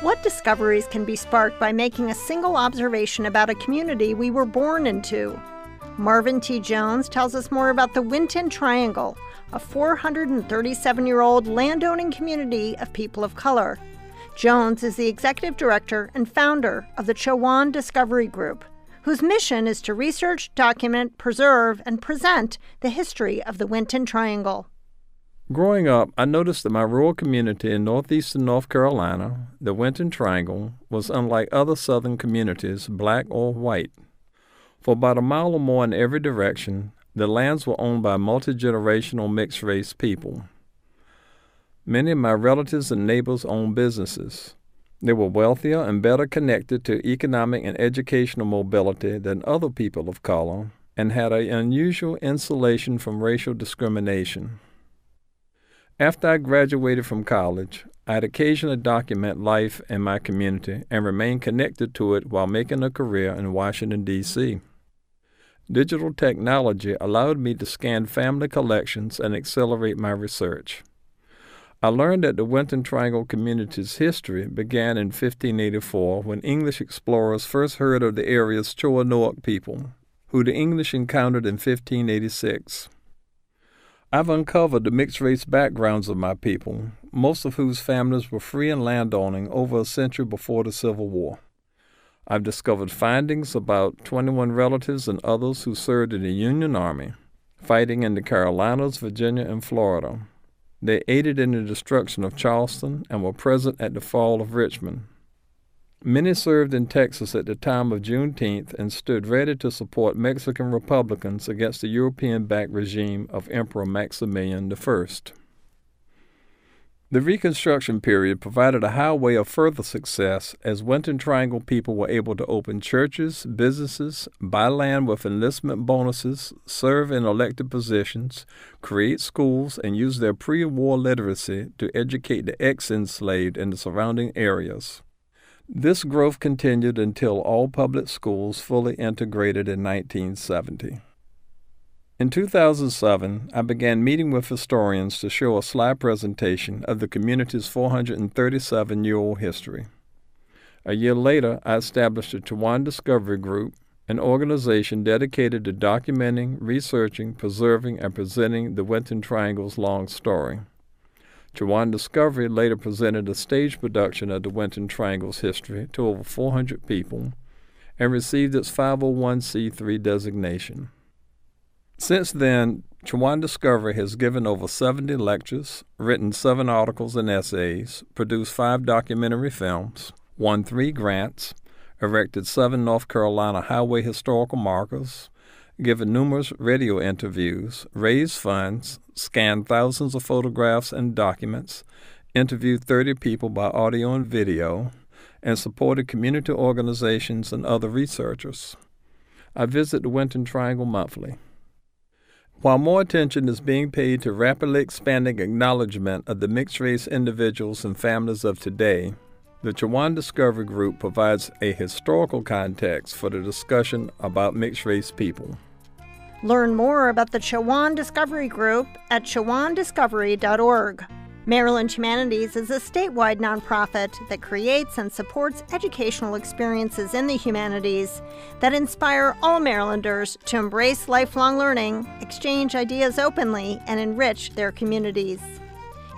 What discoveries can be sparked by making a single observation about a community we were born into? Marvin T. Jones tells us more about the Winton Triangle, a 437-year-old landowning community of people of color. Jones is the executive director and founder of the Chowan Discovery Group, whose mission is to research, document, preserve, and present the history of the Winton Triangle. Growing up, I noticed that my rural community in northeastern North Carolina, the Winton Triangle, was unlike other southern communities, black or white. For about a mile or more in every direction, the lands were owned by multi-generational mixed-race people. Many of my relatives and neighbors owned businesses. They were wealthier and better connected to economic and educational mobility than other people of color, and had an unusual insulation from racial discrimination. After I graduated from college, I'd occasionally document life in my community and remain connected to it while making a career in Washington, D.C. Digital technology allowed me to scan family collections and accelerate my research. I learned that the Winton Triangle community's history began in 1584 when English explorers first heard of the area's Chowanoak people, who the English encountered in 1586. I've uncovered the mixed-race backgrounds of my people, most of whose families were free and landowning over a century before the Civil War. I've discovered findings about 21 relatives and others who served in the Union Army, fighting in the Carolinas, Virginia, and Florida. They aided in the destruction of Charleston and were present at the fall of Richmond. Many served in Texas at the time of Juneteenth and stood ready to support Mexican Republicans against the European-backed regime of Emperor Maximilian I. The Reconstruction period provided a highway of further success as Winton Triangle people were able to open churches, businesses, buy land with enlistment bonuses, serve in elected positions, create schools, and use their pre-war literacy to educate the ex-enslaved in the surrounding areas. This growth continued until all public schools fully integrated in 1970. In 2007, I began meeting with historians to show a slide presentation of the community's 437-year-old history. A year later, I established the Chowan Discovery Group, an organization dedicated to documenting, researching, preserving, and presenting the Winton Triangle's long story. Chowan Discovery later presented a stage production of the Winton Triangle's history to over 400 people and received its 501c3 designation. Since then, Chowan Discovery has given over 70 lectures, written 7 articles and essays, produced 5 documentary films, won 3 grants, erected 7 North Carolina highway historical markers, given numerous radio interviews, raised funds, scanned thousands of photographs and documents, interviewed 30 people by audio and video, and supported community organizations and other researchers. I visit the Winton Triangle monthly. While more attention is being paid to rapidly expanding acknowledgement of the mixed-race individuals and families of today, the Chowan Discovery Group provides a historical context for the discussion about mixed-race people. Learn more about the Chowan Discovery Group at chowandiscovery.org. Maryland Humanities is a statewide nonprofit that creates and supports educational experiences in the humanities that inspire all Marylanders to embrace lifelong learning, exchange ideas openly, and enrich their communities.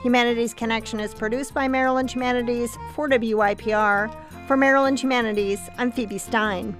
Humanities Connection is produced by Maryland Humanities for WYPR. For Maryland Humanities, I'm Phoebe Stein.